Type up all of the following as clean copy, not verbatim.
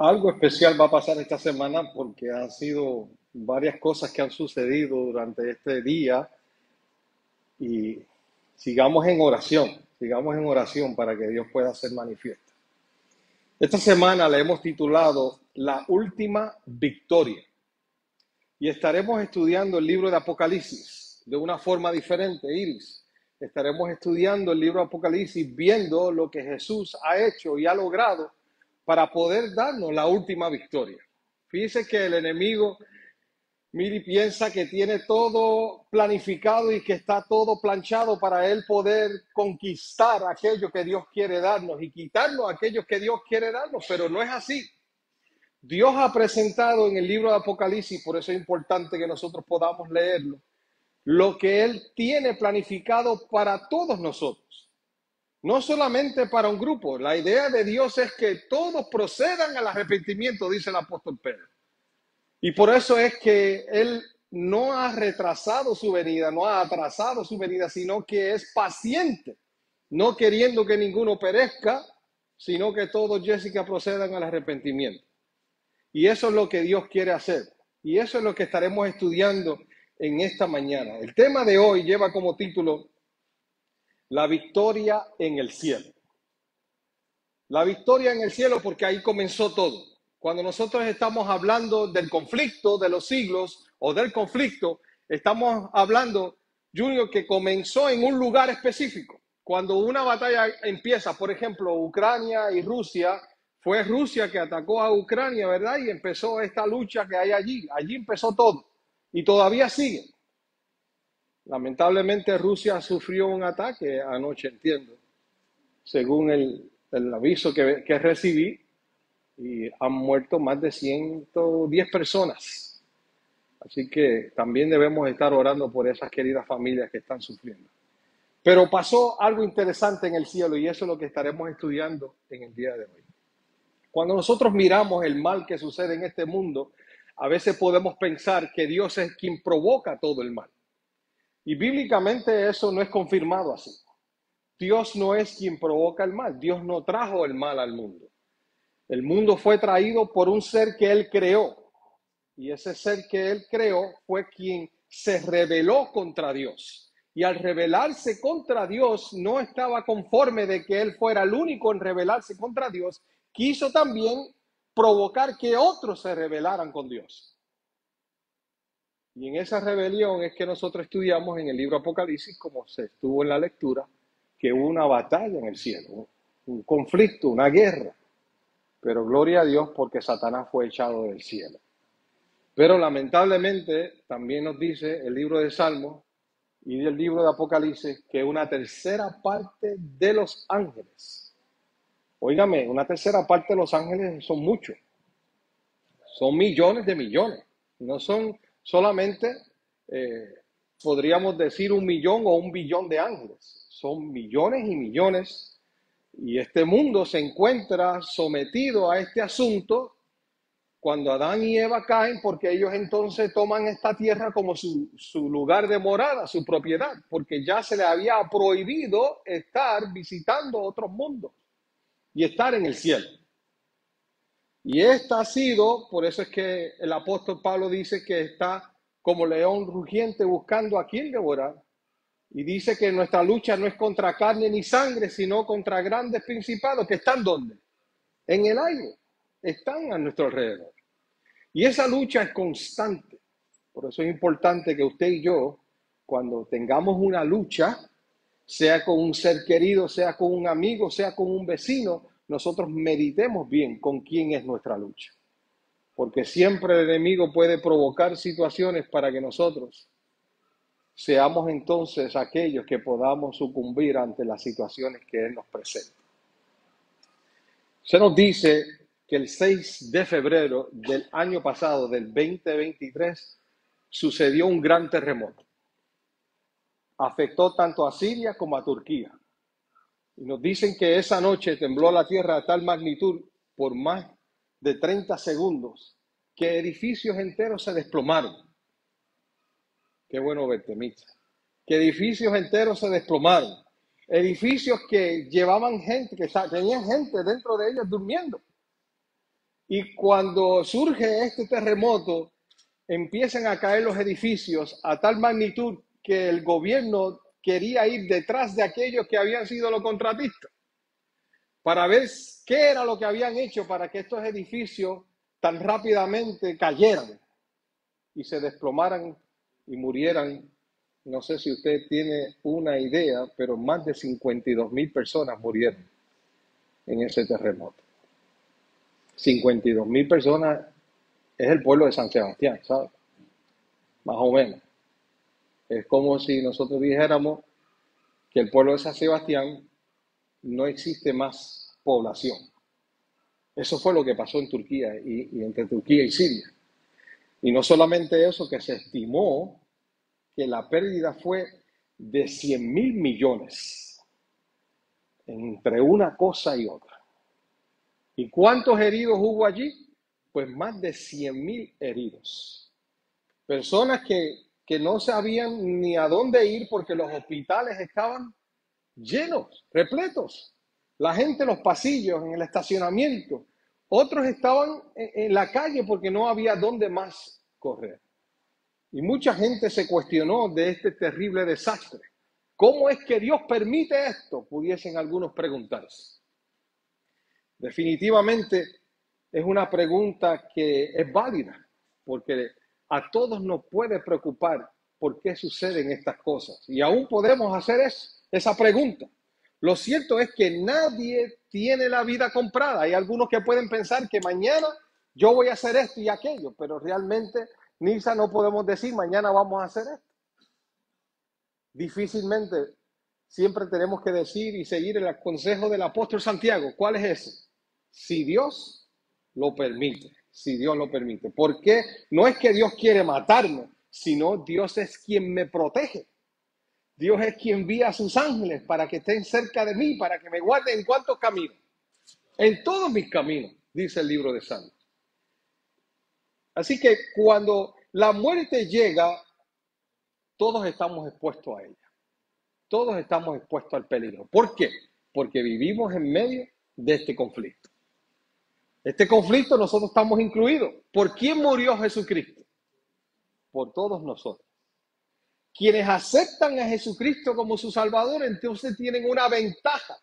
Algo especial va a pasar esta semana porque han sido varias cosas que han sucedido durante este día y sigamos en oración para que Dios pueda ser manifiesto. Esta semana le hemos titulado La última victoria y estaremos estudiando el libro de Apocalipsis de una forma diferente, Iris. Estaremos estudiando el libro de Apocalipsis viendo lo que Jesús ha hecho y ha logrado para poder darnos la última victoria. Fíjese que el enemigo, mire, piensa que tiene todo planificado y que está todo planchado para él poder conquistar aquello que Dios quiere darnos y quitarnos aquello que Dios quiere darnos, pero no es así. Dios ha presentado en el libro de Apocalipsis, por eso es importante que nosotros podamos leerlo, lo que Él tiene planificado para todos nosotros. No solamente para un grupo. La idea de Dios es que todos procedan al arrepentimiento, dice el apóstol Pedro. Y por eso es que Él no ha retrasado su venida, no ha atrasado su venida, sino que es paciente, no queriendo que ninguno perezca, sino que todos, Jessica, procedan al arrepentimiento. Y eso es lo que Dios quiere hacer. Y eso es lo que estaremos estudiando en esta mañana. El tema de hoy lleva como título La victoria en el cielo. La victoria en el cielo, porque ahí comenzó todo. Cuando nosotros estamos hablando del conflicto de los siglos o del conflicto, estamos hablando, Junior, que comenzó en un lugar específico. Cuando una batalla empieza, por ejemplo, Ucrania y Rusia, fue Rusia que atacó a Ucrania, ¿verdad? Y empezó esta lucha que hay allí. Allí empezó todo. Y todavía sigue. Lamentablemente Rusia sufrió un ataque anoche, entiendo, según el aviso que recibí, y han muerto más de 110 personas. Así que también debemos estar orando por esas queridas familias que están sufriendo. Pero pasó algo interesante en el cielo y eso es lo que estaremos estudiando en el día de hoy. Cuando nosotros miramos el mal que sucede en este mundo, a veces podemos pensar que Dios es quien provoca todo el mal. Y bíblicamente eso no es confirmado así. Dios no es quien provoca el mal. Dios no trajo el mal al mundo. El mundo fue traído por un ser que Él creó. Y ese ser que Él creó fue quien se rebeló contra Dios. Y al rebelarse contra Dios, no estaba conforme de que Él fuera el único en rebelarse contra Dios. Quiso también provocar que otros se rebelaran con Dios. Y en esa rebelión es que nosotros estudiamos en el libro Apocalipsis, como se estuvo en la lectura, que hubo una batalla en el cielo, un conflicto, una guerra. Pero gloria a Dios porque Satanás fue echado del cielo. Pero lamentablemente también nos dice el libro de Salmos y el libro de Apocalipsis que una tercera parte de los ángeles, óigame, una tercera parte de los ángeles son muchos, son millones de millones, no son solamente, podríamos decir 1 millón o 1 billón de ángeles, son millones y millones. Y este mundo se encuentra sometido a este asunto cuando Adán y Eva caen, porque ellos entonces toman esta tierra como su lugar de morada, su propiedad, porque ya se les había prohibido estar visitando otros mundos y estar en el cielo. Y esta ha sido, por eso es que el apóstol Pablo dice que está como león rugiente buscando a quien devorar. Y dice que nuestra lucha no es contra carne ni sangre, sino contra grandes principados que están ¿dónde? En el aire, están a nuestro alrededor. Y esa lucha es constante. Por eso es importante que usted y yo, cuando tengamos una lucha, sea con un ser querido, sea con un amigo, sea con un vecino, nosotros meditemos bien con quién es nuestra lucha. Porque siempre el enemigo puede provocar situaciones para que nosotros seamos entonces aquellos que podamos sucumbir ante las situaciones que Él nos presenta. Se nos dice que el 6 de febrero del año pasado, del 2023, sucedió un gran terremoto. Afectó tanto a Siria como a Turquía. Y nos dicen que esa noche tembló la tierra a tal magnitud por más de 30 segundos que edificios enteros se desplomaron. Qué bueno verte, Mitza. Que edificios enteros se desplomaron. Edificios que llevaban gente, que tenían gente dentro de ellos durmiendo. Y cuando surge este terremoto, empiezan a caer los edificios a tal magnitud que el gobierno quería ir detrás de aquellos que habían sido los contratistas para ver qué era lo que habían hecho para que estos edificios tan rápidamente cayeran y se desplomaran y murieran. No sé si usted tiene una idea, pero más de 52,000 personas murieron en ese terremoto. 52,000 personas es el pueblo de San Sebastián, ¿sabes? Más o menos. Es como si nosotros dijéramos que el pueblo de San Sebastián no existe más población. Eso fue lo que pasó en Turquía y entre Turquía y Siria. Y no solamente eso, que se estimó que la pérdida fue de 100,000 millones entre una cosa y otra. ¿Y cuántos heridos hubo allí? Pues más de 100,000 heridos. Personas que no sabían ni a dónde ir porque los hospitales estaban llenos, repletos. La gente en los pasillos, en el estacionamiento. Otros estaban en la calle porque no había dónde más correr. Y mucha gente se cuestionó de este terrible desastre. ¿Cómo es que Dios permite esto? Pudiesen algunos preguntarse. Definitivamente es una pregunta que es válida, porque a todos nos puede preocupar por qué suceden estas cosas. Y aún podemos hacer esa pregunta. Lo cierto es que nadie tiene la vida comprada. Hay algunos que pueden pensar que mañana yo voy a hacer esto y aquello, pero realmente, Nisa, no podemos decir mañana vamos a hacer esto. Difícilmente siempre tenemos que decir y seguir el consejo del apóstol Santiago. ¿Cuál es ese? Si Dios lo permite, si Dios lo permite. Porque no es que Dios quiere matarme, sino Dios es quien me protege. Dios es quien envía a sus ángeles para que estén cerca de mí, para que me guarden en cuantos caminos. En todos mis caminos, dice el libro de Salmos. Así que cuando la muerte llega, todos estamos expuestos a ella. Todos estamos expuestos al peligro. ¿Por qué? Porque vivimos en medio de este conflicto. Este conflicto nosotros estamos incluidos. ¿Por quién murió Jesucristo? Por todos nosotros. Quienes aceptan a Jesucristo como su Salvador, entonces tienen una ventaja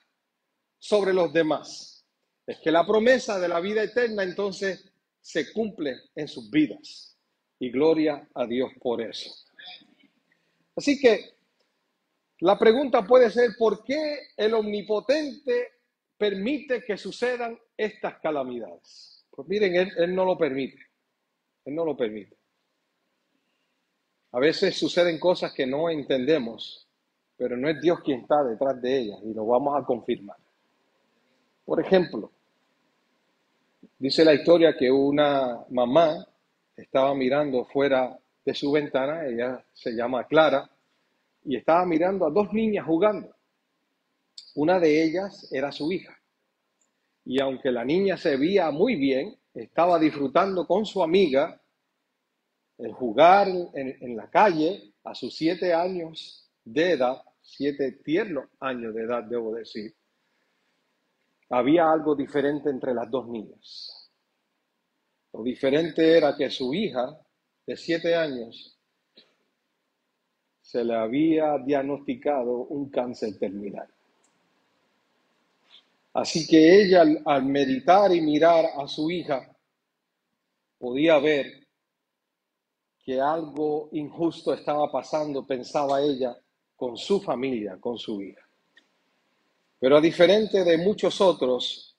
sobre los demás. Es que la promesa de la vida eterna entonces se cumple en sus vidas. Y gloria a Dios por eso. Así que la pregunta puede ser, ¿por qué el Omnipotente permite que sucedan estas calamidades? Pues miren, Él no lo permite. Él no lo permite. A veces suceden cosas que no entendemos, pero no es Dios quien está detrás de ellas y lo vamos a confirmar. Por ejemplo, dice la historia que una mamá estaba mirando fuera de su ventana, ella se llama Clara, y estaba mirando a dos niñas jugando. Una de ellas era su hija. Y aunque la niña se veía muy bien, estaba disfrutando con su amiga el jugar en la calle a sus 7 años de edad, 7 tiernos años de edad, debo decir. Había algo diferente entre las dos niñas. Lo diferente era que su hija, de 7 años, se le había diagnosticado un cáncer terminal. Así que ella, al meditar y mirar a su hija, podía ver que algo injusto estaba pasando, pensaba ella, con su familia, con su hija. Pero a diferente de muchos otros,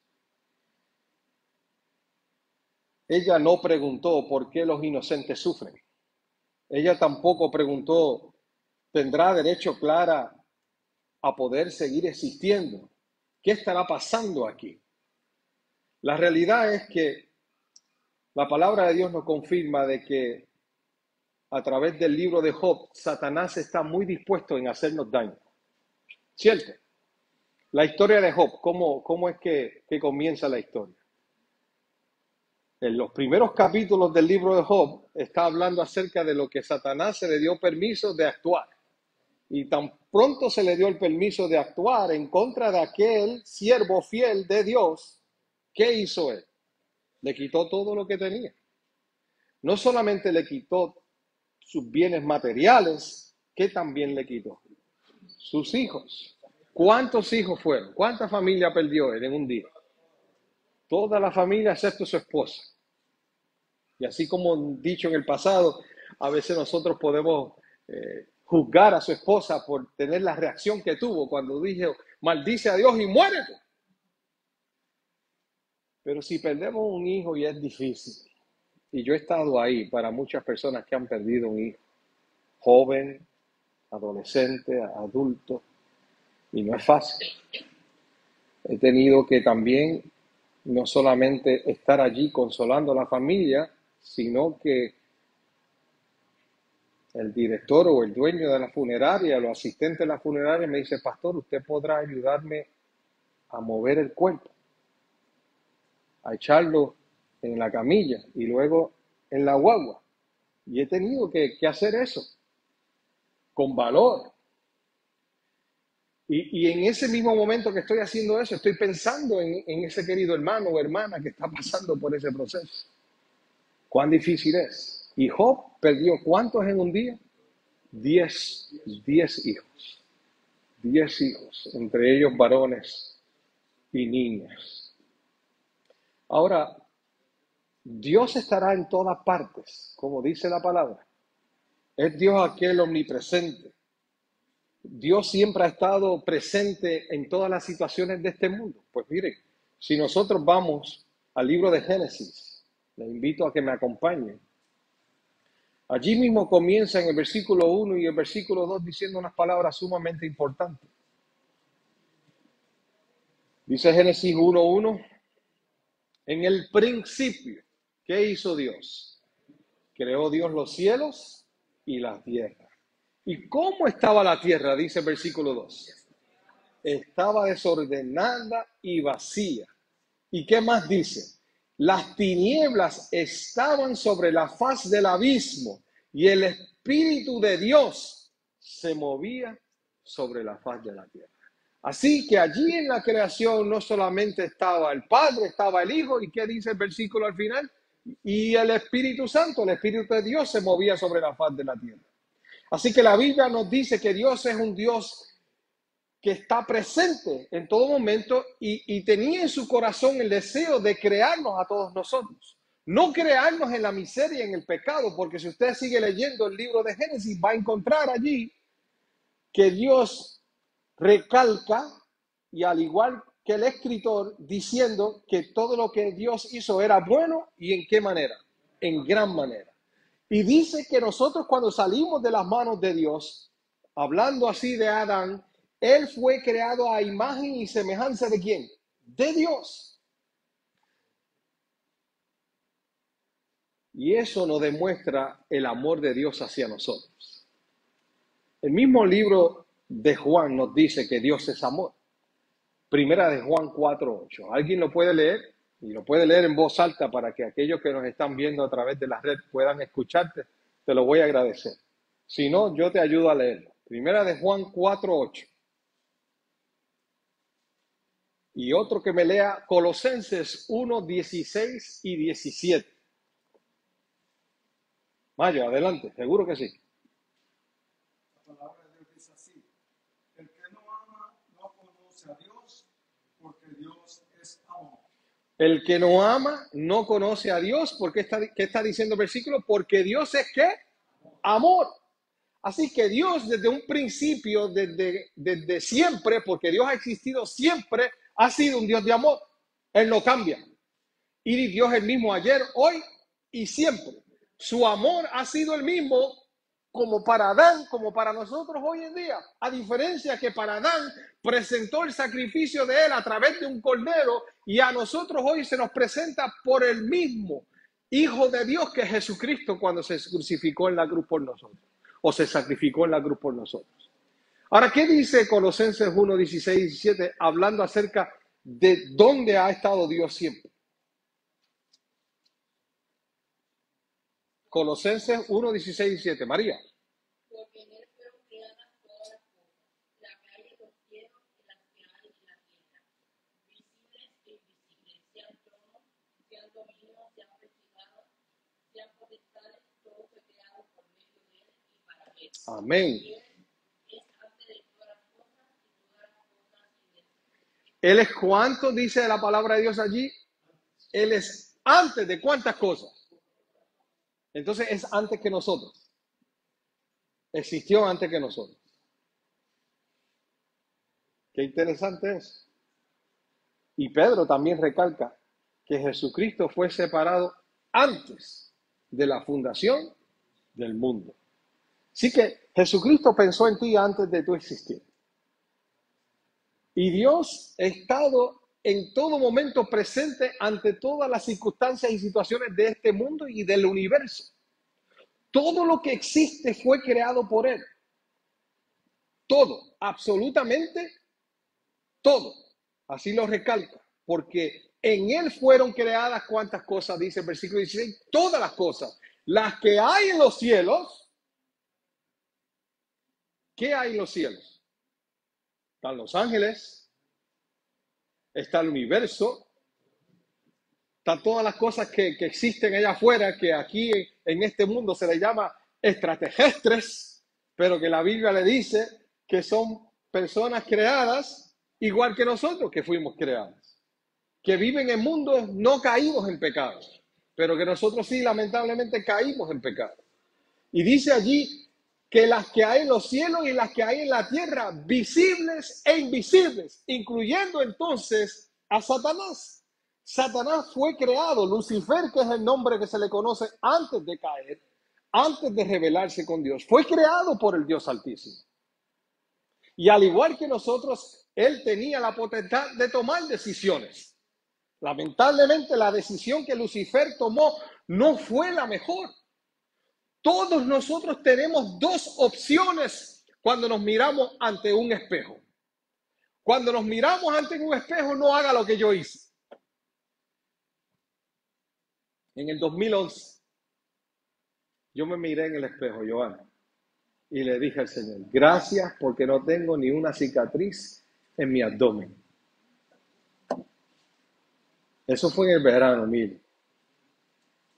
ella no preguntó por qué los inocentes sufren. Ella tampoco preguntó, ¿tendrá derecho Clara a poder seguir existiendo? ¿Qué estará pasando aquí? La realidad es que la palabra de Dios nos confirma de que a través del libro de Job, Satanás está muy dispuesto en hacernos daño. ¿Cierto? La historia de Job, ¿cómo es que comienza la historia? En los primeros capítulos del libro de Job está hablando acerca de lo que Satanás se le dio permiso de actuar. Y tan pronto se le dio el permiso de actuar en contra de aquel siervo fiel de Dios, ¿qué hizo él? Le quitó todo lo que tenía. No solamente le quitó sus bienes materiales, ¿qué también le quitó? Sus hijos. ¿Cuántos hijos fueron? ¿Cuánta familia perdió él en un día? Toda la familia excepto su esposa. Y así como dicho en el pasado, a veces nosotros podemos juzgar a su esposa por tener la reacción que tuvo cuando dijo, maldice a Dios y muérete. Pero si perdemos un hijo y es difícil, y yo he estado ahí para muchas personas que han perdido un hijo, joven, adolescente, adulto, y no es fácil. He tenido que también no solamente estar allí consolando a la familia, sino que el director o el dueño de la funeraria, los asistentes de la funeraria me dice, pastor, usted podrá ayudarme a mover el cuerpo, a echarlo en la camilla y luego en la guagua. Y he tenido que hacer eso con valor. Y en ese mismo momento que estoy haciendo eso, estoy pensando en ese querido hermano o hermana que está pasando por ese proceso. ¿Cuán difícil es? Y Job perdió ¿cuántos en un día? 10 hijos. 10 hijos, entre ellos varones y niñas. Ahora, Dios estará en todas partes, como dice la palabra. Es Dios aquel omnipresente. Dios siempre ha estado presente en todas las situaciones de este mundo. Pues miren, si nosotros vamos al libro de Génesis, les invito a que me acompañen. Allí mismo comienza en el versículo 1 y el versículo 2 diciendo unas palabras sumamente importantes. Dice Génesis 1:1, en el principio, ¿qué hizo Dios? Creó Dios los cielos y la tierra. ¿Y cómo estaba la tierra? Dice el versículo 2. Estaba desordenada y vacía. ¿Y qué más dice? Las tinieblas estaban sobre la faz del abismo y el Espíritu de Dios se movía sobre la faz de la tierra. Así que allí en la creación no solamente estaba el Padre, estaba el Hijo, ¿y qué dice el versículo al final? Y el Espíritu Santo, el Espíritu de Dios se movía sobre la faz de la tierra. Así que la Biblia nos dice que Dios es un Dios que está presente en todo momento y tenía en su corazón el deseo de crearnos a todos nosotros. No crearnos en la miseria y en el pecado, porque si usted sigue leyendo el libro de Génesis, va a encontrar allí que Dios recalca, y al igual que el escritor, diciendo que todo lo que Dios hizo era bueno y en qué manera, en gran manera. Y dice que nosotros cuando salimos de las manos de Dios, hablando así de Adán, él fue creado a imagen y semejanza de ¿quién? De Dios. Y eso nos demuestra el amor de Dios hacia nosotros. El mismo libro de Juan nos dice que Dios es amor. Primera de Juan 4:8. ¿Alguien lo puede leer? Y lo puede leer en voz alta para que aquellos que nos están viendo a través de la red puedan escucharte. Te lo voy a agradecer. Si no, yo te ayudo a leerlo. Primera de Juan 4:8. Y otro que me lea Colosenses 1:16 y 17. Mayo, adelante, seguro que sí. La palabra de Dios dice así: el que no ama no conoce a Dios, porque Dios es amor. El que no ama no conoce a Dios. ¿Qué está diciendo el versículo? Porque Dios es ¿qué? Amor. Así que Dios desde un principio, desde siempre, porque Dios ha existido siempre, ha sido un Dios de amor. Él no cambia. Y Dios es el mismo ayer, hoy y siempre. Su amor ha sido el mismo como para Adán, como para nosotros hoy en día. A diferencia que para Adán presentó el sacrificio de él a través de un cordero, y a nosotros hoy se nos presenta por el mismo Hijo de Dios que es Jesucristo cuando se crucificó en la cruz por nosotros, o se sacrificó en la cruz por nosotros. Ahora, ¿qué dice Colosenses 1:16 y 17 hablando acerca de dónde ha estado Dios siempre? Colosenses 1:16 y 17. María. Porque en él fueron creadas todas las cosas, la que hay en los cielos y las que hay en la tierra, visibles e invisibles, sean tronos, sean dominios, sean potestades, todo fue creado por medio de él y para él. Amén. Y él es antes de todas las cosas y todas las cosas en él. Él es cuánto, dice la palabra de Dios allí. Él es antes de cuántas cosas. Entonces es antes que nosotros. Existió antes que nosotros. Qué interesante es. Y Pedro también recalca que Jesucristo fue separado antes de la fundación del mundo. Así que Jesucristo pensó en ti antes de tu existir. Y Dios ha estado en todo momento presente ante todas las circunstancias y situaciones de este mundo y del universo. Todo lo que existe fue creado por Él. Todo, absolutamente todo. Así lo recalca. Porque en Él fueron creadas cuántas cosas, dice el versículo 16, todas las cosas. Las que hay en los cielos. ¿Qué hay en los cielos? Están los ángeles, está el universo, están todas las cosas que existen allá afuera, que aquí en este mundo se les llama extraterrestres, pero que la Biblia le dice que son personas creadas igual que nosotros que fuimos creadas, que viven en mundos no caídos en pecado, pero que nosotros sí lamentablemente caímos en pecado. Y dice allí que las que hay en los cielos y las que hay en la tierra, visibles e invisibles, incluyendo entonces a Satanás. Satanás fue creado, Lucifer, que es el nombre que se le conoce antes de caer, antes de rebelarse con Dios, fue creado por el Dios Altísimo. Y al igual que nosotros, él tenía la potestad de tomar decisiones. Lamentablemente, la decisión que Lucifer tomó no fue la mejor. Todos nosotros tenemos dos opciones cuando nos miramos ante un espejo. Cuando nos miramos ante un espejo, no haga lo que yo hice. En el 2011, yo me miré en el espejo, Joana, y le dije al Señor, gracias porque no tengo ni una cicatriz en mi abdomen. Eso fue en el verano, mire.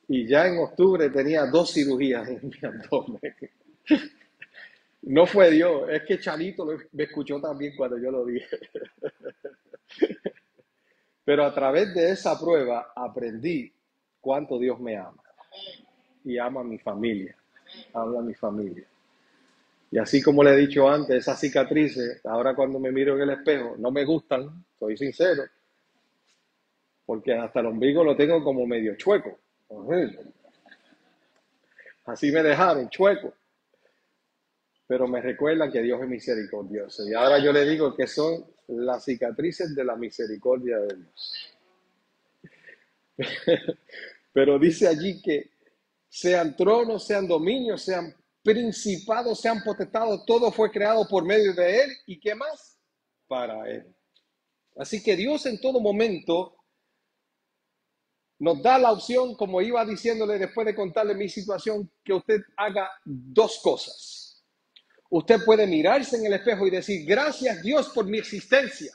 Y ya en octubre tenía 2 cirugías en mi abdomen. No fue Dios, es que Charito me escuchó también cuando yo lo dije. Pero a través de esa prueba aprendí cuánto Dios me ama. Y ama a mi familia. Ama a mi familia. Y así como le he dicho antes, esas cicatrices, ahora cuando me miro en el espejo, no me gustan, soy sincero. Porque hasta el ombligo lo tengo como medio chueco. Así me dejaron, chueco. Pero me recuerdan que Dios es misericordioso. Y ahora yo le digo que son las cicatrices de la misericordia de Dios. Pero dice allí que sean tronos, sean dominios, sean principados, sean potestados, todo fue creado por medio de Él. ¿Y qué más? Para Él. Así que Dios en todo momento nos da la opción, como iba diciéndole después de contarle mi situación, que usted haga 2 cosas. Usted puede mirarse en el espejo y decir, gracias Dios por mi existencia.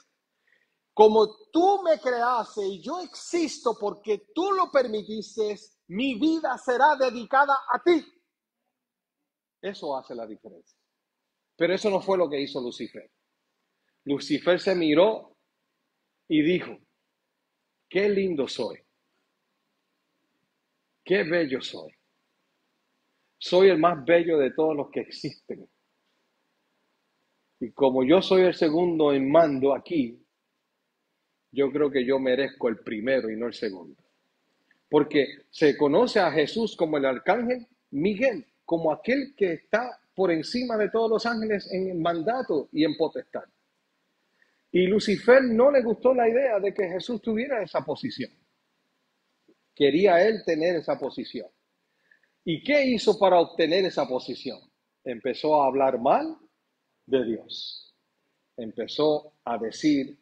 Como tú me creaste y yo existo porque tú lo permitiste, mi vida será dedicada a ti. Eso hace la diferencia. Pero eso no fue lo que hizo Lucifer. Lucifer se miró y dijo, qué lindo soy. Qué bello soy. Soy el más bello de todos los que existen. Y como yo soy el segundo en mando aquí, yo creo que yo merezco el primero y no el segundo. Porque se conoce a Jesús como el arcángel Miguel, como aquel que está por encima de todos los ángeles en mandato y en potestad. Y Lucifer no le gustó la idea de que Jesús tuviera esa posición. Quería él tener esa posición. ¿Y qué hizo para obtener esa posición? Empezó a hablar mal de Dios. Empezó a decir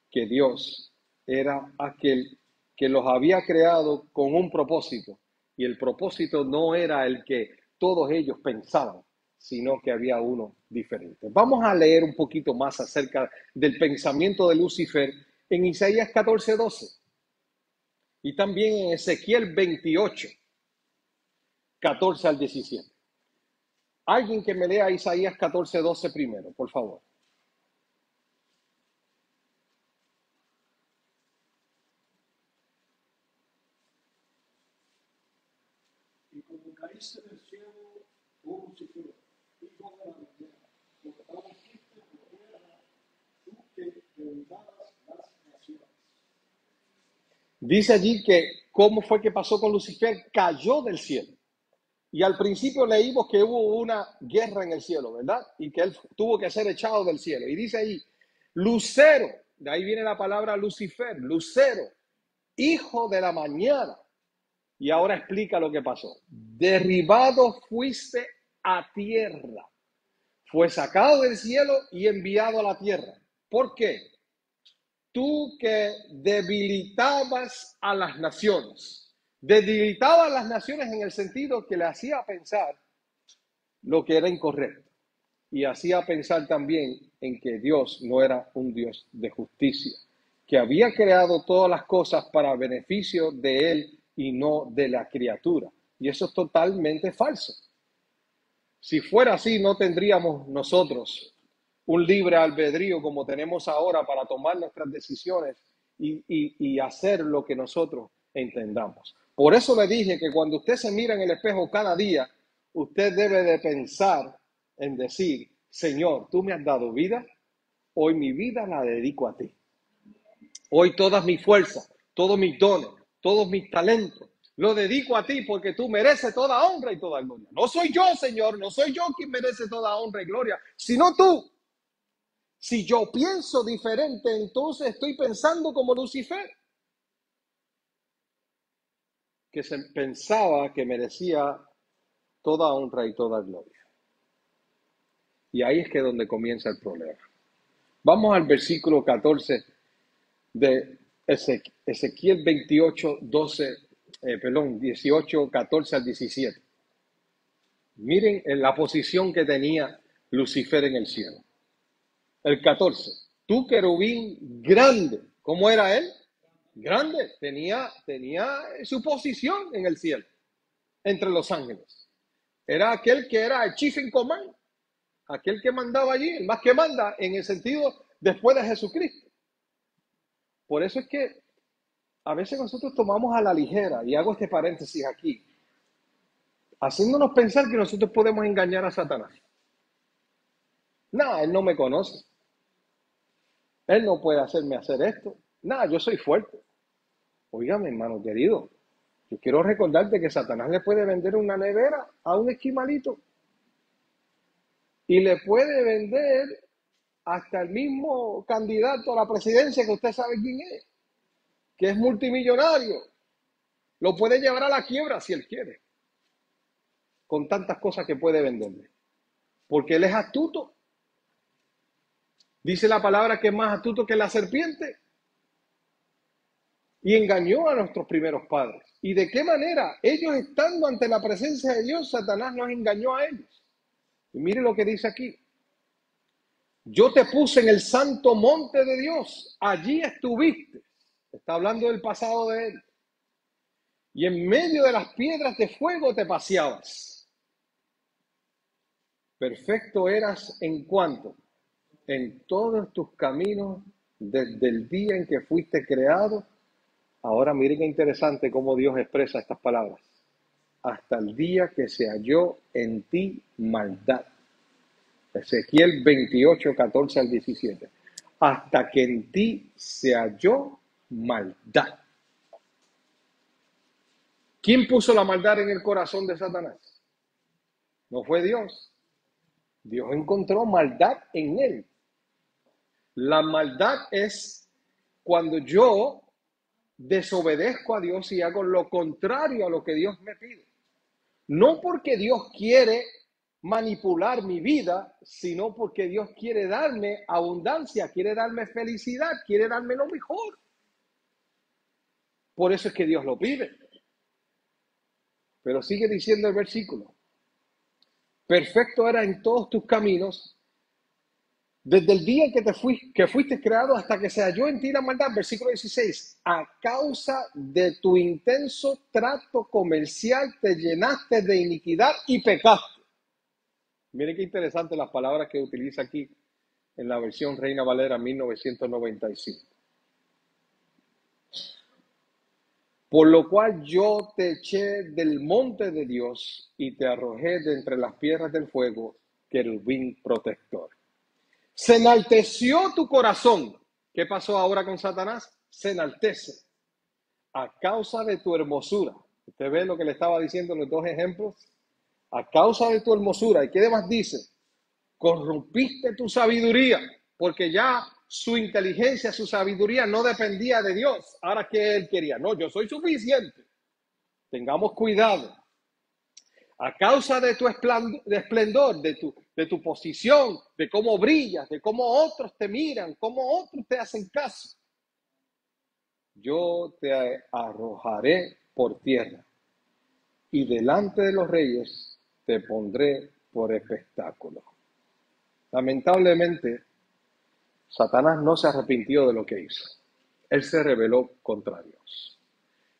que Dios era aquel que los había creado con un propósito. Y el propósito no era el que todos ellos pensaban, sino que había uno diferente. Vamos a leer un poquito más acerca del pensamiento de Lucifer en Isaías 14:12 y también en Ezequiel 28. 14 al 17. Alguien que me lea Isaías 14, 12 primero, por favor. Y como caíste del cielo, oh Lucifer, hijo de la mañana, cortado fuiste por tierra, tú que derribabas las naciones. Dice allí que cómo fue que pasó con Lucifer, cayó del cielo. Y al principio leímos que hubo una guerra en el cielo, ¿verdad? Y que él tuvo que ser echado del cielo. Y dice ahí, Lucero, de ahí viene la palabra Lucifer, Lucero, hijo de la mañana. Y ahora explica lo que pasó. Derribado fuiste a tierra. Fue sacado del cielo y enviado a la tierra. ¿Por qué? Tú que debilitabas a las naciones. Debilitabas a las naciones en el sentido que le hacía pensar lo que era incorrecto. Y hacía pensar también en que Dios no era un Dios de justicia, que había creado todas las cosas para beneficio de Él y no de la criatura. Y eso es totalmente falso. Si fuera así, no tendríamos nosotros un libre albedrío como tenemos ahora para tomar nuestras decisiones y hacer lo que nosotros entendamos. Por eso le dije que cuando usted se mira en el espejo cada día, usted debe de pensar en decir, Señor, tú me has dado vida, hoy mi vida la dedico a ti. Hoy todas mis fuerzas, todos mis dones, todos mis talentos, lo dedico a ti porque tú mereces toda honra y toda gloria. No soy yo, Señor, no soy yo quien merece toda honra y gloria, sino tú. Si yo pienso diferente, entonces estoy pensando como Lucifer, que se pensaba que merecía toda honra y toda gloria. Y ahí es que es donde comienza el problema. Vamos al versículo 14 de Ezequiel 28, 18, 14 al 17. Miren la posición que tenía Lucifer en el cielo. El 14. Tú, querubín grande. ¿Cómo era él? Grande. Tenía su posición en el cielo, entre los ángeles. Era aquel que era el chief in command, aquel que mandaba allí, el más que manda, en el sentido después de Jesucristo. Por eso es que a veces nosotros tomamos a la ligera, y hago este paréntesis aquí, haciéndonos pensar que nosotros podemos engañar a Satanás. No, él no me conoce. Él no puede hacerme hacer esto. No, yo soy fuerte. Óigame, hermano querido, yo quiero recordarte que Satanás le puede vender una nevera a un esquimalito y le puede vender hasta el mismo candidato a la presidencia que usted sabe quién es, que es multimillonario. Lo puede llevar a la quiebra si él quiere, con tantas cosas que puede venderle. Porque él es astuto. Dice la palabra que es más astuto que la serpiente. Y engañó a nuestros primeros padres. ¿Y de qué manera? Ellos estando ante la presencia de Dios, Satanás nos engañó a ellos. Y mire lo que dice aquí. Yo te puse en el santo monte de Dios. Allí estuviste. Está hablando del pasado de él. Y en medio de las piedras de fuego te paseabas. Perfecto eras en cuanto en todos tus caminos desde el día en que fuiste creado. Ahora miren qué interesante cómo Dios expresa estas palabras. Hasta el día que se halló en ti maldad. Ezequiel 28, 14 al 17. Hasta que en ti se halló maldad. ¿Quién puso la maldad en el corazón de Satanás? No fue Dios. Dios encontró maldad en él. La maldad es cuando yo desobedezco a Dios y hago lo contrario a lo que Dios me pide. No porque Dios quiere manipular mi vida, sino porque Dios quiere darme abundancia, quiere darme felicidad, quiere darme lo mejor. Por eso es que Dios lo pide. Pero sigue diciendo el versículo. Perfecto era en todos tus caminos Desde el día que fuiste creado hasta que se halló en ti la maldad, versículo 16, a causa de tu intenso trato comercial te llenaste de iniquidad y pecaste. Miren qué interesante las palabras que utiliza aquí en la versión Reina Valera 1995. Por lo cual yo te eché del monte de Dios y te arrojé de entre las piedras del fuego, querubín protector. Se enalteció tu corazón. ¿Qué pasó ahora con Satanás? Se enaltece a causa de tu hermosura. ¿Usted ve lo que le estaba diciendo en los dos ejemplos? A causa de tu hermosura. ¿Y qué demás dice? Corrompiste tu sabiduría, porque ya su inteligencia, su sabiduría no dependía de Dios. Ahora, ¿qué él quería? No, yo soy suficiente. Tengamos cuidado. A causa de tu esplendor, de tu posición, de cómo brillas, de cómo otros te miran, cómo otros te hacen caso, yo te arrojaré por tierra y delante de los reyes te pondré por espectáculo. Lamentablemente, Satanás no se arrepintió de lo que hizo. Él se rebeló contra Dios.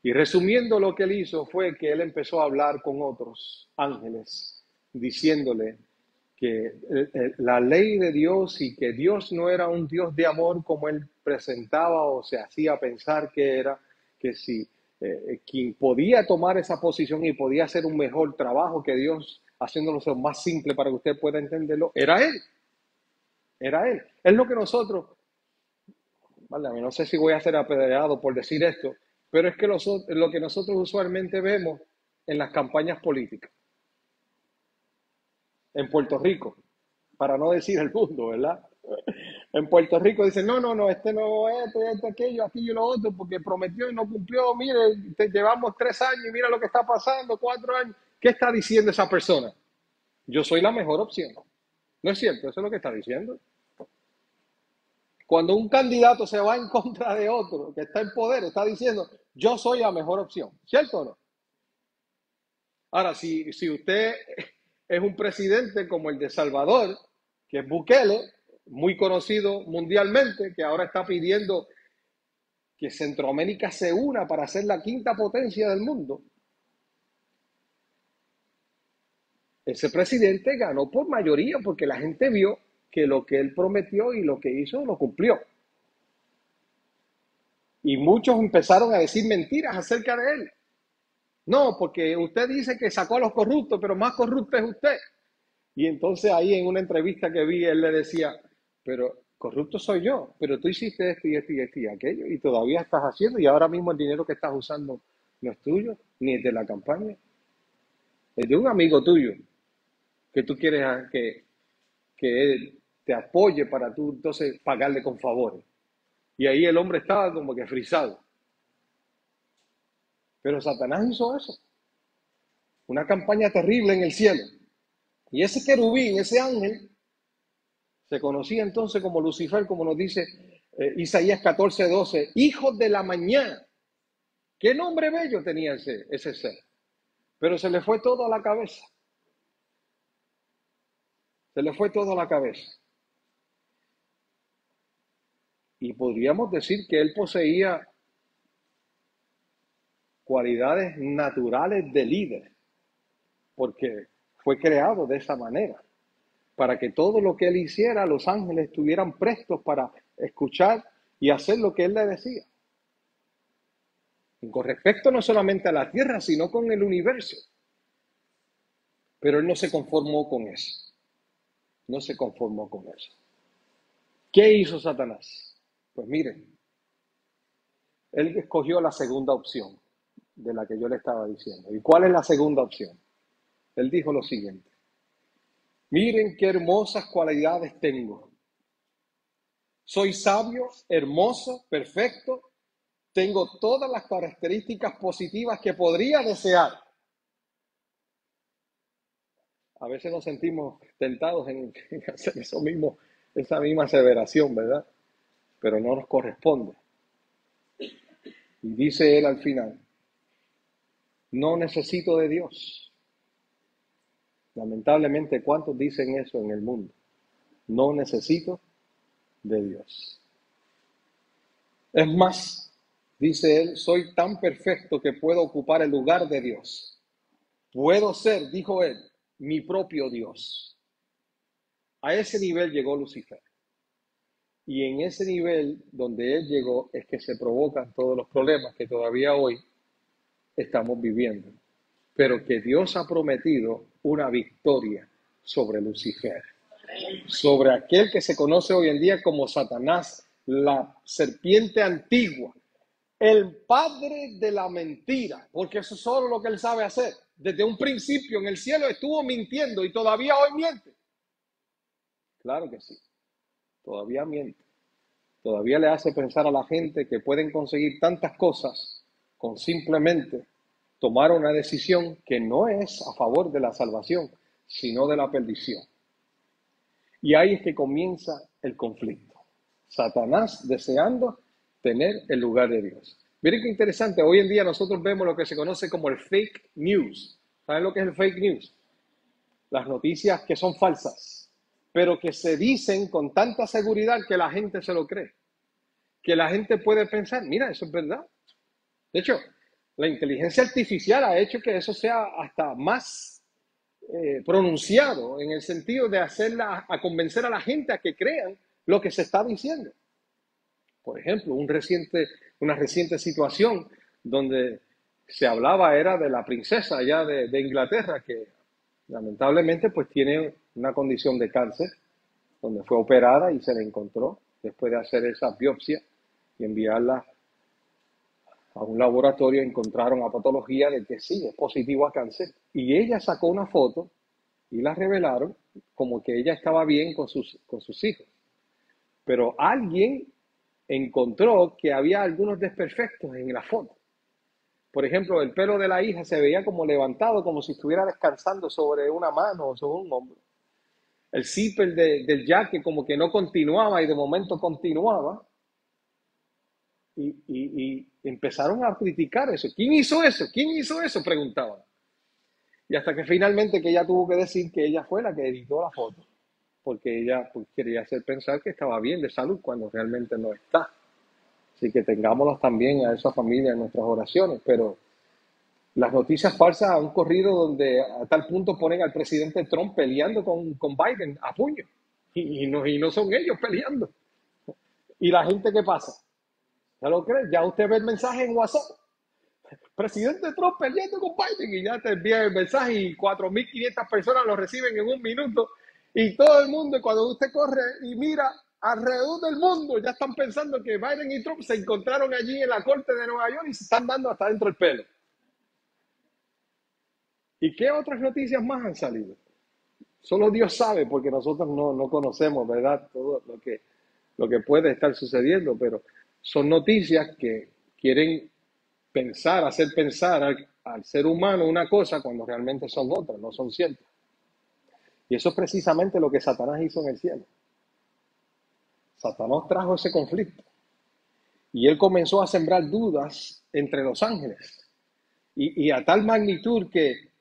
Y resumiendo, lo que él hizo fue que él empezó a hablar con otros ángeles, diciéndole que la ley de Dios y que Dios no era un Dios de amor como él presentaba o se hacía pensar que era, que si quien podía tomar esa posición y podía hacer un mejor trabajo que Dios, haciéndolo más simple para que usted pueda entenderlo, era él. Era él. Es lo que nosotros, vale, no sé si voy a ser apedreado por decir esto, pero es que lo que nosotros usualmente vemos en las campañas políticas. En Puerto Rico, para no decir el mundo, ¿verdad? En Puerto Rico dicen, no, este no es, este, aquello, aquello, lo otro, porque prometió y no cumplió. Mire, llevamos 3 años y mira lo que está pasando, 4 años. ¿Qué está diciendo esa persona? Yo soy la mejor opción. ¿No es cierto? Eso es lo que está diciendo. Cuando un candidato se va en contra de otro que está en poder, está diciendo, yo soy la mejor opción. ¿Cierto o no? Ahora, si usted es un presidente como el de Salvador, que es Bukele, muy conocido mundialmente, que ahora está pidiendo que Centroamérica se una para ser la 5ª potencia del mundo, ese presidente ganó por mayoría porque la gente vio que lo que él prometió y lo que hizo lo cumplió. Y muchos empezaron a decir mentiras acerca de él. No, porque usted dice que sacó a los corruptos, pero más corrupto es usted. Y entonces ahí en una entrevista que vi, él le decía, pero corrupto soy yo, pero tú hiciste esto y esto y esto y aquello, y todavía estás haciendo, y ahora mismo el dinero que estás usando no es tuyo, ni es de la campaña, es de un amigo tuyo, que tú quieres que él te apoye para tú entonces pagarle con favores. Y ahí el hombre estaba como que frisado. Pero Satanás hizo eso. Una campaña terrible en el cielo. Y ese querubín, ese ángel, se conocía entonces como Lucifer, como nos dice Isaías 14:12, hijo de la mañana. Qué nombre bello tenía ese ser. Pero se le fue todo a la cabeza. Se le fue todo a la cabeza. Y podríamos decir que él poseía cualidades naturales de líder, porque fue creado de esa manera, para que todo lo que él hiciera, los ángeles estuvieran prestos para escuchar y hacer lo que él le decía. Con respecto no solamente a la tierra, sino con el universo. Pero él no se conformó con eso. No se conformó con eso. ¿Qué hizo Satanás? Pues miren, él escogió la segunda opción de la que yo le estaba diciendo. ¿Y cuál es la segunda opción? Él dijo lo siguiente. Miren qué hermosas cualidades tengo. Soy sabio, hermoso, perfecto. Tengo todas las características positivas que podría desear. A veces nos sentimos tentados en hacer eso mismo, esa misma aseveración, ¿verdad? Pero no nos corresponde. Y dice él al final, no necesito de Dios. Lamentablemente, ¿cuántos dicen eso en el mundo? No necesito de Dios. Es más, dice él, soy tan perfecto que puedo ocupar el lugar de Dios. Puedo ser, dijo él, mi propio Dios. A ese nivel llegó Lucifer. Y en ese nivel donde él llegó es que se provocan todos los problemas que todavía hoy estamos viviendo. Pero que Dios ha prometido una victoria sobre Lucifer, sobre aquel que se conoce hoy en día como Satanás, la serpiente antigua, el padre de la mentira, porque eso es solo lo que él sabe hacer. Desde un principio en el cielo estuvo mintiendo y todavía hoy miente. Claro que sí, todavía miente. Todavía le hace pensar a la gente que pueden conseguir tantas cosas con simplemente tomar una decisión que no es a favor de la salvación, sino de la perdición. Y ahí es que comienza el conflicto. Satanás deseando tener el lugar de Dios. Miren qué interesante, hoy en día nosotros vemos lo que se conoce como el fake news. ¿Saben lo que es el fake news? Las noticias que son falsas, pero que se dicen con tanta seguridad que la gente se lo cree. Que la gente puede pensar, mira, eso es verdad. De hecho, la inteligencia artificial ha hecho que eso sea hasta más pronunciado en el sentido de hacerla, a convencer a la gente a que crean lo que se está diciendo. Por ejemplo, una reciente situación donde se hablaba era de la princesa allá de Inglaterra que lamentablemente pues tiene una condición de cáncer donde fue operada y se le encontró después de hacer esa biopsia y enviarla a un laboratorio. Encontraron la patología de que sí, es positivo a cáncer. Y ella sacó una foto y la revelaron como que ella estaba bien con sus hijos. Pero alguien encontró que había algunos desperfectos en la foto. Por ejemplo, el pelo de la hija se veía como levantado, como si estuviera descansando sobre una mano o sobre un hombro. El zipper del jacket como que no continuaba y de momento continuaba. Y empezaron a criticar eso. ¿Quién hizo eso? ¿Quién hizo eso? Preguntaban. Y hasta que finalmente que ella tuvo que decir que ella fue la que editó la foto, porque ella pues, quería hacer pensar que estaba bien de salud cuando realmente no está. Así que tengámoslos también a esa familia en nuestras oraciones, pero las noticias falsas han corrido donde a tal punto ponen al presidente Trump peleando con Biden a puño, y no son ellos peleando. ¿Y la gente qué pasa? ¿Ya lo creen? Ya usted ve el mensaje en WhatsApp. Presidente Trump peleando con Biden y ya te envía el mensaje y 4.500 personas lo reciben en un minuto y todo el mundo, cuando usted corre y mira alrededor del mundo, ya están pensando que Biden y Trump se encontraron allí en la corte de Nueva York y se están dando hasta dentro del pelo. ¿Y qué otras noticias más han salido? Solo Dios sabe, porque nosotros no conocemos, ¿verdad? Todo lo que puede estar sucediendo, pero son noticias que quieren pensar, hacer pensar al ser humano una cosa cuando realmente son otras, no son ciertas. Y eso es precisamente lo que Satanás hizo en el cielo. Satanás trajo ese conflicto. Y él comenzó a sembrar dudas entre los ángeles. Y a tal magnitud que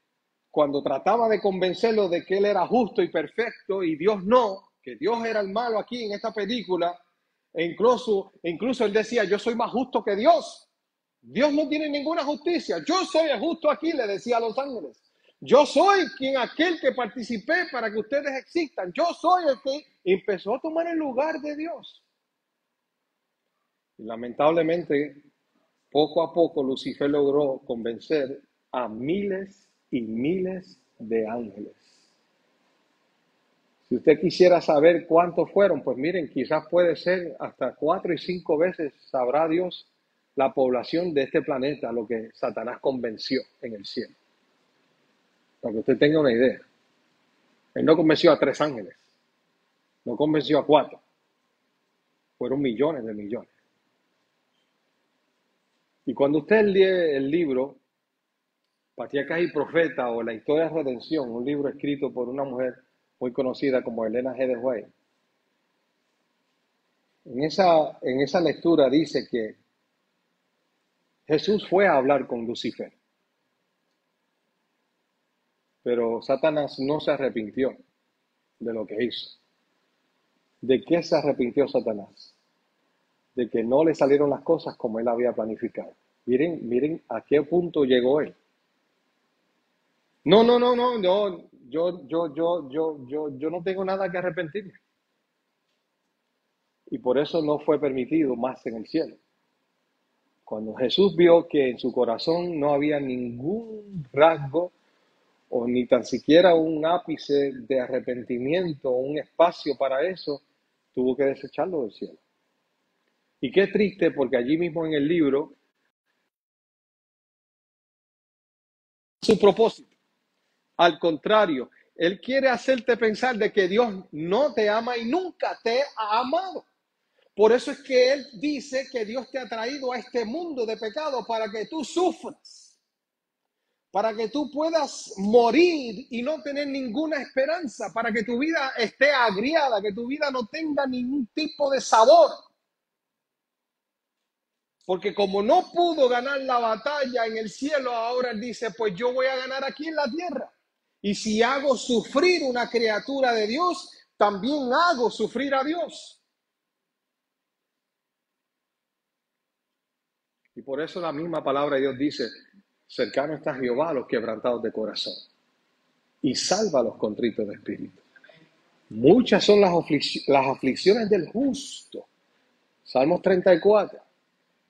cuando trataba de convencerlo de que él era justo y perfecto y Dios no, que Dios era el malo aquí en esta película, e incluso él decía, yo soy más justo que Dios. Dios no tiene ninguna justicia. Yo soy el justo aquí, le decía a los ángeles. Yo soy aquel que participé para que ustedes existan. Yo soy el que empezó a tomar el lugar de Dios. Y lamentablemente, poco a poco, Lucifer logró convencer a miles y miles de ángeles. Si usted quisiera saber cuántos fueron, pues miren, quizás puede ser hasta 4 y 5 veces, sabrá Dios, la población de este planeta, lo que Satanás convenció en el cielo. Para que usted tenga una idea. Él no convenció a 3 ángeles, no convenció a 4. Fueron millones de millones. Y cuando usted lee el libro Patriarcas y Profetas o La Historia de Redención, un libro escrito por una mujer muy conocida como Elena G. de White, en esa lectura dice que Jesús fue a hablar con Lucifer, pero Satanás no se arrepintió de lo que hizo. ¿De qué se arrepintió Satanás? De que no le salieron las cosas como él había planificado. Miren a qué punto llegó él. No, yo no tengo nada que arrepentirme. Y por eso no fue permitido más en el cielo. Cuando Jesús vio que en su corazón no había ningún rasgo o ni tan siquiera un ápice de arrepentimiento o un espacio para eso, tuvo que desecharlo del cielo. Y qué triste, porque allí mismo en el libro, su propósito. Al contrario, Él quiere hacerte pensar de que Dios no te ama y nunca te ha amado. Por eso es que Él dice que Dios te ha traído a este mundo de pecado para que tú sufras, para que tú puedas morir y no tener ninguna esperanza, para que tu vida esté agriada, que tu vida no tenga ningún tipo de sabor. Porque como no pudo ganar la batalla en el cielo, ahora Él dice, pues yo voy a ganar aquí en la tierra. Y si hago sufrir una criatura de Dios, también hago sufrir a Dios. Y por eso la misma palabra de Dios dice, cercano está Jehová a los quebrantados de corazón y salva a los contritos de espíritu. Muchas son las aflicciones del justo. Salmos 34.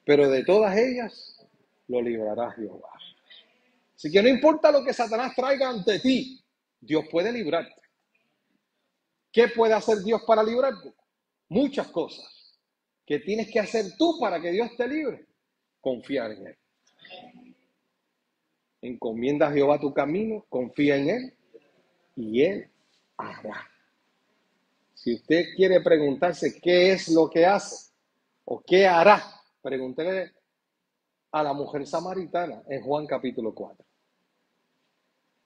Pero de todas ellas lo librará Jehová. Así que no importa lo que Satanás traiga ante ti, Dios puede librarte. ¿Qué puede hacer Dios para librarte? Muchas cosas. ¿Qué tienes que hacer tú para que Dios te libre? Confiar en Él. Encomienda a Jehová tu camino, confía en Él y Él hará. Si usted quiere preguntarse qué es lo que hace o qué hará, pregúntele a la mujer samaritana en Juan capítulo 4.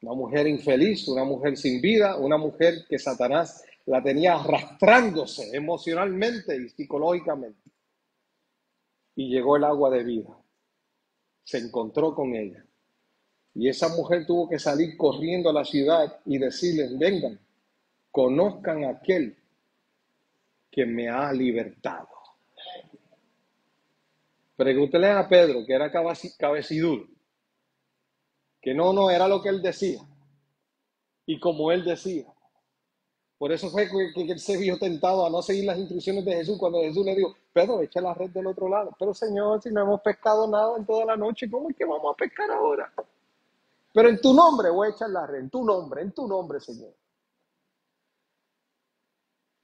Una mujer infeliz, una mujer sin vida, una mujer que Satanás la tenía arrastrándose emocionalmente y psicológicamente. Y llegó el agua de vida. Se encontró con ella. Y esa mujer tuvo que salir corriendo a la ciudad y decirles, vengan, conozcan a aquel que me ha libertado. Pregúntele a Pedro, que era cabeciduro, que no era lo que él decía. Y como él decía. Por eso fue que él se vio tentado a no seguir las instrucciones de Jesús cuando Jesús le dijo, Pedro, echa la red del otro lado. Pero Señor, si no hemos pescado nada en toda la noche, ¿cómo es que vamos a pescar ahora? Pero en tu nombre voy a echar la red, en tu nombre, Señor.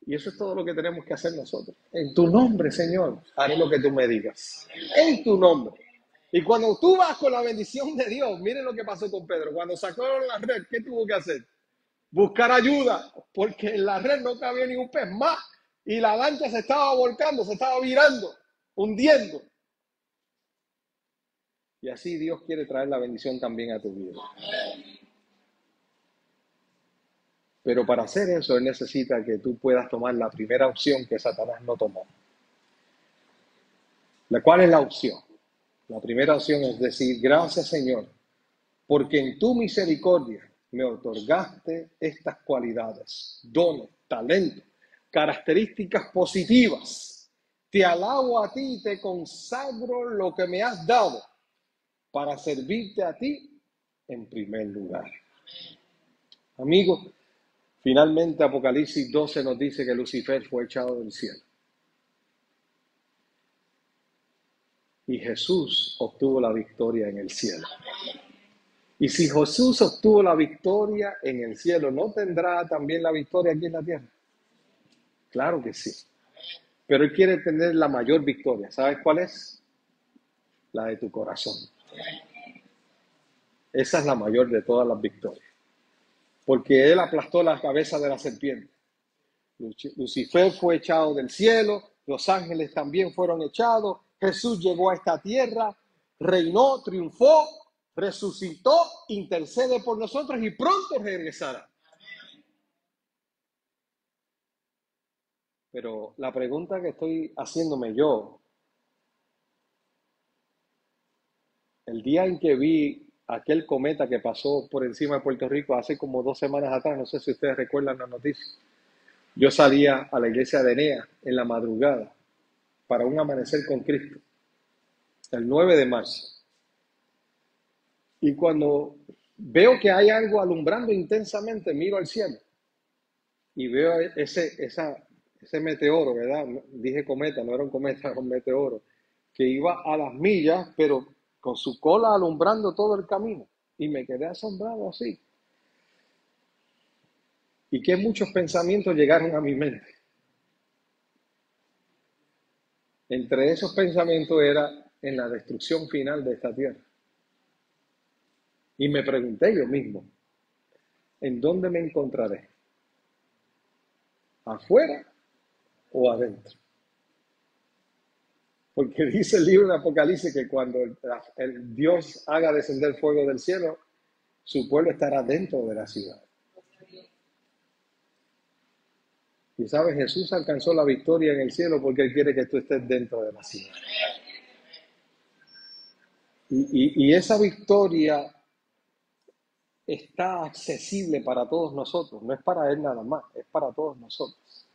Y eso es todo lo que tenemos que hacer nosotros. En tu nombre, Señor, haré lo que tú me digas. En tu nombre. Y cuando tú vas con la bendición de Dios, miren lo que pasó con Pedro. Cuando sacaron la red, ¿qué tuvo que hacer? Buscar ayuda, porque en la red no cabía ni un pez más y la lancha se estaba volcando, se estaba virando, hundiendo. Y así Dios quiere traer la bendición también a tu vida. Pero para hacer eso, Él necesita que tú puedas tomar la primera opción que Satanás no tomó. ¿Cuál es la opción? La primera opción es decir, gracias Señor, porque en tu misericordia me otorgaste estas cualidades, dones, talentos, características positivas. Te alabo a ti y te consagro lo que me has dado para servirte a ti en primer lugar. Amigos, finalmente Apocalipsis 12 nos dice que Lucifer fue echado del cielo. Y Jesús obtuvo la victoria en el cielo. Y si Jesús obtuvo la victoria en el cielo, ¿no tendrá también la victoria aquí en la tierra? Claro que sí. Pero Él quiere tener la mayor victoria. ¿Sabes cuál es? La de tu corazón. Esa es la mayor de todas las victorias. Porque Él aplastó la cabeza de la serpiente. Lucifer fue echado del cielo, los ángeles también fueron echados, Jesús llegó a esta tierra, reinó, triunfó, resucitó, intercede por nosotros y pronto regresará. Pero la pregunta que estoy haciéndome yo, el día en que vi aquel cometa que pasó por encima de Puerto Rico hace como 2 semanas atrás, no sé si ustedes recuerdan la noticia, Yo salía a la iglesia de Enea en la madrugada para un amanecer con Cristo, el 9 de marzo. Y cuando veo que hay algo alumbrando intensamente, miro al cielo y veo ese meteoro, ¿verdad? Dije cometa, no era un cometa, era un meteoro, que iba a las millas, pero con su cola alumbrando todo el camino. Y me quedé asombrado así. Y que muchos pensamientos llegaron a mi mente. Entre esos pensamientos era en la destrucción final de esta tierra. Y me pregunté yo mismo, ¿en dónde me encontraré? ¿Afuera o adentro? Porque dice el libro de Apocalipsis que cuando el Dios haga descender fuego del cielo, su pueblo estará dentro de la ciudad. Y sabes, Jesús alcanzó la victoria en el cielo porque Él quiere que tú estés dentro de la ciudad. Y esa victoria está accesible para todos nosotros, no es para Él nada más, es para todos nosotros.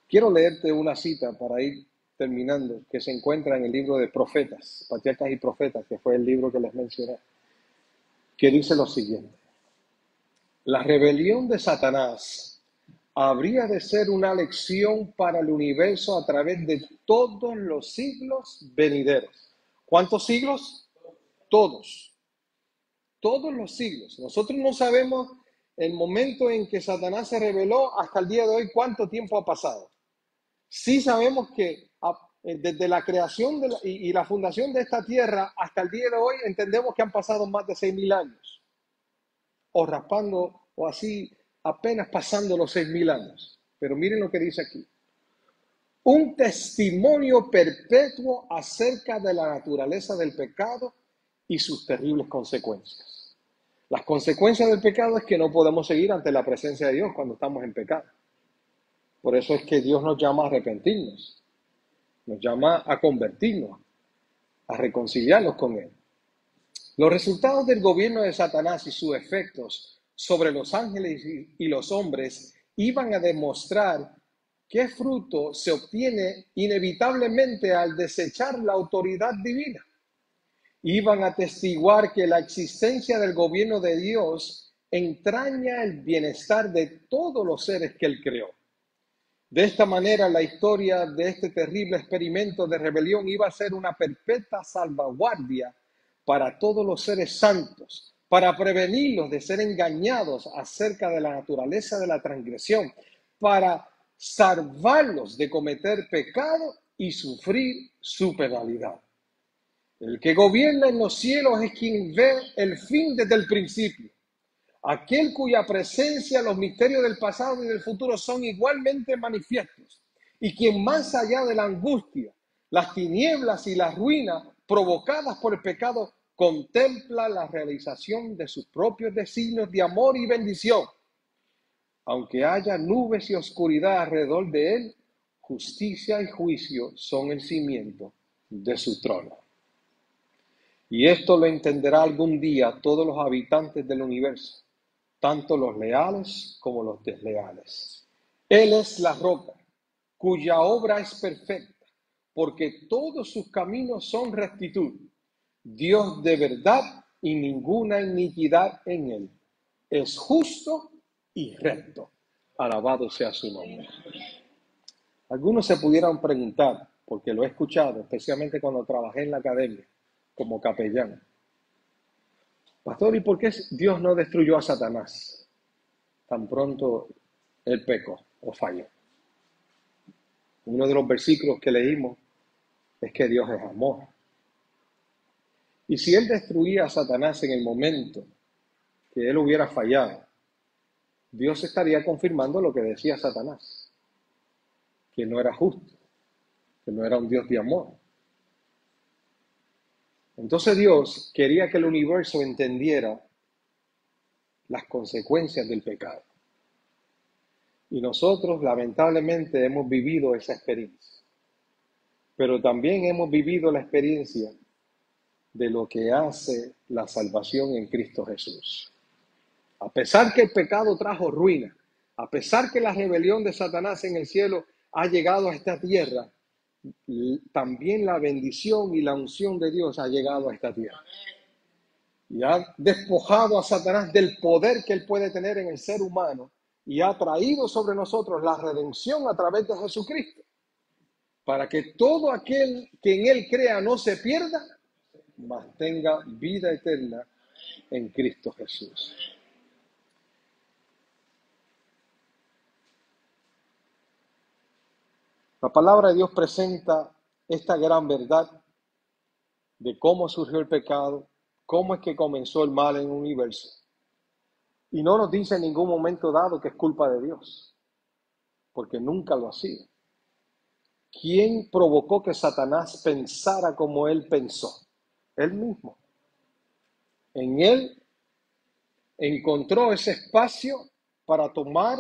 Quiero leerte una cita para ir terminando, que se encuentra en el libro de Profetas, Patriarcas y Profetas, que fue el libro que les mencioné, que dice lo siguiente: la rebelión de Satanás habría de ser una lección para el universo a través de todos los siglos venideros. ¿Cuántos siglos? Todos. Todos los siglos. Nosotros no sabemos el momento en que Satanás se rebeló hasta el día de hoy, cuánto tiempo ha pasado. Sí sabemos que desde la creación y la fundación de esta tierra hasta el día de hoy entendemos que han pasado más de 6.000 años. O raspando, o así, apenas pasando los 6.000 años. Pero miren lo que dice aquí. Un testimonio perpetuo acerca de la naturaleza del pecado y sus terribles consecuencias. Las consecuencias del pecado es que no podemos seguir ante la presencia de Dios cuando estamos en pecado. Por eso es que Dios nos llama a arrepentirnos, nos llama a convertirnos, a reconciliarnos con Él. Los resultados del gobierno de Satanás y sus efectos sobre los ángeles y los hombres iban a demostrar qué fruto se obtiene inevitablemente al desechar la autoridad divina. Iban a atestiguar que la existencia del gobierno de Dios entraña el bienestar de todos los seres que Él creó. De esta manera, la historia de este terrible experimento de rebelión iba a ser una perpetua salvaguardia para todos los seres santos, para prevenirlos de ser engañados acerca de la naturaleza de la transgresión, para salvarlos de cometer pecado y sufrir su penalidad. El que gobierna en los cielos es quien ve el fin desde el principio. Aquel cuya presencia, los misterios del pasado y del futuro son igualmente manifiestos, y quien más allá de la angustia, las tinieblas y la ruina provocadas por el pecado, contempla la realización de sus propios designios de amor y bendición. Aunque haya nubes y oscuridad alrededor de él, justicia y juicio son el cimiento de su trono. Y esto lo entenderá algún día todos los habitantes del universo, tanto los leales como los desleales. Él es la roca, cuya obra es perfecta, porque todos sus caminos son rectitud. Dios de verdad y ninguna iniquidad en él. Es justo y recto. Alabado sea su nombre. Algunos se pudieran preguntar, porque lo he escuchado, especialmente cuando trabajé en la academia como capellán. Pastor, ¿y por qué Dios no destruyó a Satanás tan pronto él pecó o falló? Uno de los versículos que leímos es que Dios es amor. Y si él destruía a Satanás en el momento que él hubiera fallado, Dios estaría confirmando lo que decía Satanás, que no era justo, que no era un Dios de amor. Entonces Dios quería que el universo entendiera las consecuencias del pecado. Y nosotros lamentablemente hemos vivido esa experiencia. Pero también hemos vivido la experiencia de lo que hace la salvación en Cristo Jesús. A pesar que el pecado trajo ruina, A pesar que la rebelión de Satanás en el cielo ha llegado a esta tierra, también la bendición y la unción de Dios ha llegado a esta tierra. Y ha despojado a Satanás del poder que él puede tener en el ser humano y ha traído sobre nosotros la redención a través de Jesucristo, para que todo aquel que en él crea no se pierda, mas tenga vida eterna en Cristo Jesús. La palabra de Dios presenta esta gran verdad de cómo surgió el pecado, cómo es que comenzó el mal en el universo. Y no nos dice en ningún momento dado que es culpa de Dios, porque nunca lo ha sido. ¿Quién provocó que Satanás pensara como él pensó? Él mismo. En él encontró ese espacio para tomar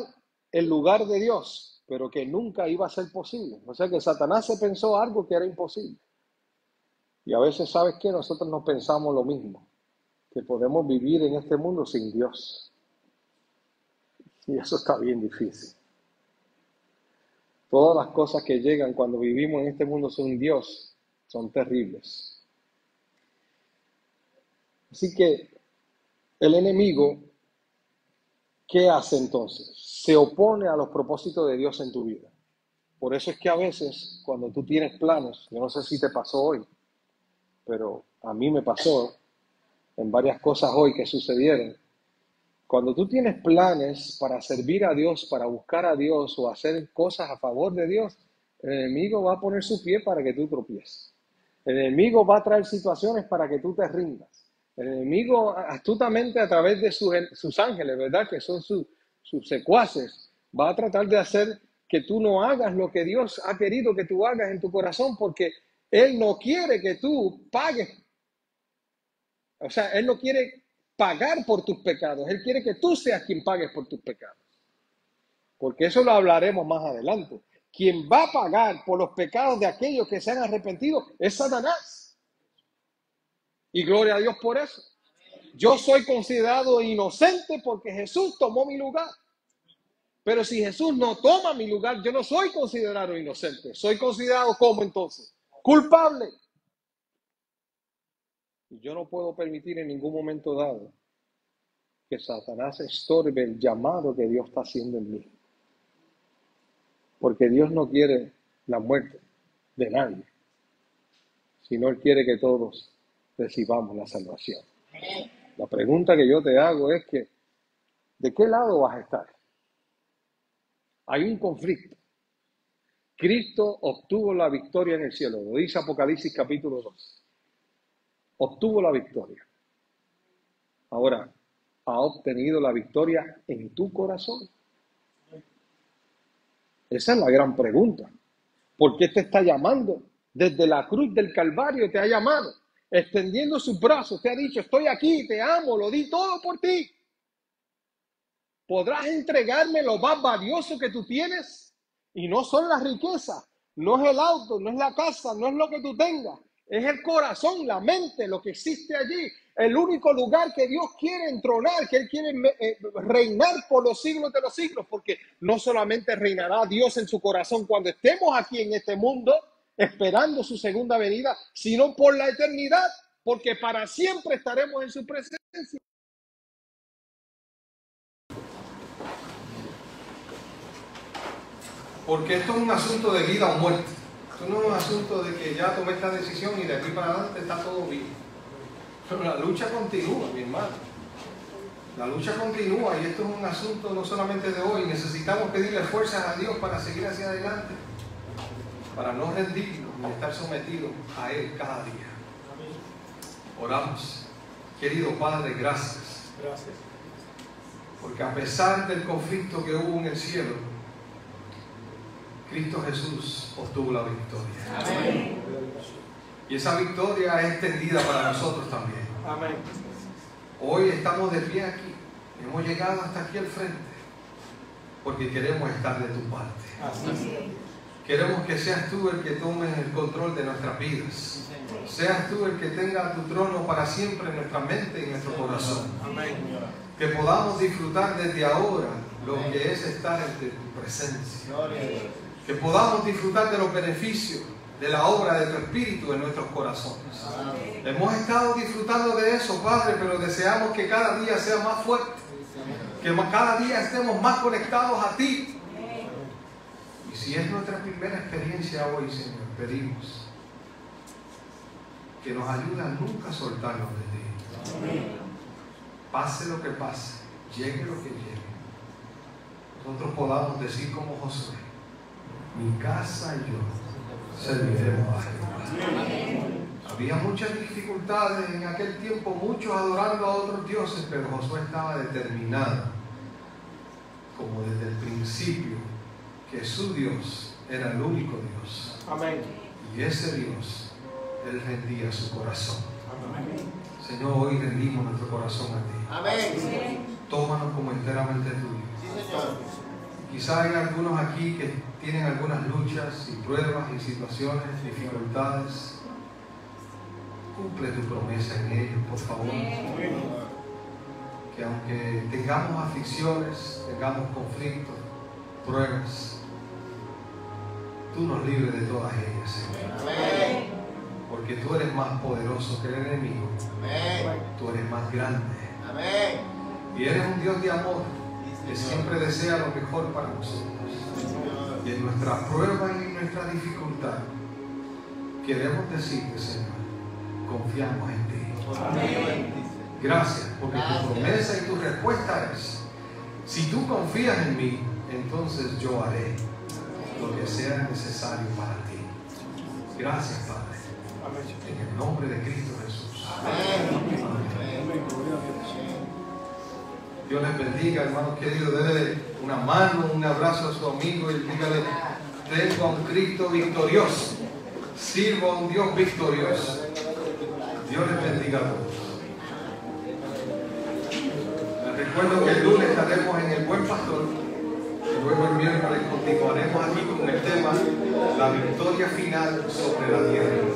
el lugar de Dios, pero que nunca iba a ser posible. O sea que Satanás se pensó algo que era imposible. Y a veces, ¿sabes qué? Nosotros nos pensamos lo mismo, que podemos vivir en este mundo sin Dios. Y eso está bien difícil. Todas las cosas que llegan cuando vivimos en este mundo sin Dios son terribles. Así que el enemigo, ¿qué hace entonces? Se opone a los propósitos de Dios en tu vida. Por eso es que a veces, cuando tú tienes planes, yo no sé si te pasó hoy, pero a mí me pasó en varias cosas hoy que sucedieron. Cuando tú tienes planes para servir a Dios, para buscar a Dios o hacer cosas a favor de Dios, el enemigo va a poner su pie para que tú tropieces. El enemigo va a traer situaciones para que tú te rindas. El enemigo astutamente a través de sus ángeles, ¿verdad? Que son sus secuaces, va a tratar de hacer que tú no hagas lo que Dios ha querido que tú hagas en tu corazón, porque Él no quiere que tú pagues. O sea, Él no quiere pagar por tus pecados. Él quiere que tú seas quien pagues por tus pecados. Porque eso lo hablaremos más adelante. Quien va a pagar por los pecados de aquellos que se han arrepentido es Satanás. Y gloria a Dios por eso. Yo soy considerado inocente porque Jesús tomó mi lugar. Pero si Jesús no toma mi lugar, yo no soy considerado inocente. Soy considerado ¿cómo entonces? Culpable. Y yo no puedo permitir en ningún momento dado que Satanás estorbe el llamado que Dios está haciendo en mí. Porque Dios no quiere la muerte de nadie, sino Él quiere que todos recibamos la salvación. La pregunta que yo te hago es que, ¿de qué lado vas a estar? Hay un conflicto. Cristo obtuvo la victoria en el cielo, lo dice Apocalipsis capítulo 2. Obtuvo la victoria. Ahora, ¿ha obtenido la victoria en tu corazón? Esa es la gran pregunta. ¿Por qué te está llamando? Desde la cruz del Calvario te ha llamado, extendiendo sus brazos, te ha dicho, estoy aquí, te amo, lo di todo por ti. ¿Podrás entregarme lo más valioso que tú tienes? Y no son las riquezas, no es el auto, no es la casa, no es lo que tú tengas. Es el corazón, la mente, lo que existe allí. El único lugar que Dios quiere entronar, que Él quiere reinar por los siglos de los siglos. Porque no solamente reinará Dios en su corazón cuando estemos aquí en este mundo, esperando su segunda venida, sino por la eternidad. Porque para siempre estaremos en su presencia. Porque esto es un asunto de vida o muerte. Esto no es un asunto de que ya tomé esta decisión y de aquí para adelante está todo bien. Pero la lucha continúa, mi hermano. La lucha continúa y esto es un asunto no solamente de hoy. Necesitamos pedirle fuerzas a Dios para seguir hacia adelante. Para no rendirnos ni estar sometidos a Él cada día. Oramos. Querido Padre, gracias. Gracias. Porque a pesar del conflicto que hubo en el cielo, Cristo Jesús obtuvo la victoria. Amén. Y esa victoria es extendida para nosotros también. Amén. Hoy estamos de pie aquí. Hemos llegado hasta aquí al frente. Porque queremos estar de tu parte. Así. Queremos que seas tú el que tomes el control de nuestras vidas. Seas tú el que tenga tu trono para siempre en nuestra mente y en nuestro corazón. Amén. Que podamos disfrutar desde ahora lo que es estar entre tu presencia. Que podamos disfrutar de los beneficios de la obra de tu Espíritu en nuestros corazones. Hemos estado disfrutando de eso, Padre, pero deseamos que cada día sea más fuerte, que cada día estemos más conectados a ti. Y si es nuestra primera experiencia hoy, Señor, pedimos que nos ayude a nunca soltarnos de ti. Pase lo que pase, llegue lo que llegue, nosotros podamos decir como Josué: mi casa y yo serviremos a Jehová. Había muchas dificultades en aquel tiempo, muchos adorando a otros dioses, pero Josué estaba determinado, como desde el principio, que su Dios era el único Dios. Amén. Y ese Dios, Él rendía su corazón. Amén. Señor, hoy rendimos nuestro corazón a ti. Amén. Tómanos como enteramente tuyo. Sí, Señor. Quizá hay algunos aquí que tienen algunas luchas y pruebas y situaciones, dificultades. Cumple tu promesa en ellos, por favor. Que aunque tengamos aflicciones, tengamos conflictos, pruebas, tú nos libres de todas ellas, Señor. Amén. Porque tú eres más poderoso que el enemigo. Amén. Tú eres más grande. Amén. Y eres un Dios de amor que siempre desea lo mejor para nosotros. Y en nuestra prueba y en nuestra dificultad queremos decirte, Señor, confiamos en ti. Amén. Gracias, porque tu promesa y tu respuesta es: si tú confías en mí, entonces yo haré lo que sea necesario para ti. Gracias, Padre. En el nombre de Cristo Jesús. Amén. Dios les bendiga, hermanos queridos. Dele una mano, un abrazo a su amigo y dígale: tengo a un Cristo victorioso. Sirvo a un Dios victorioso. Dios les bendiga a todos. Les recuerdo que el lunes estaremos en el Buen Pastor. Y luego el miércoles continuaremos aquí con el tema: la victoria final sobre la tierra.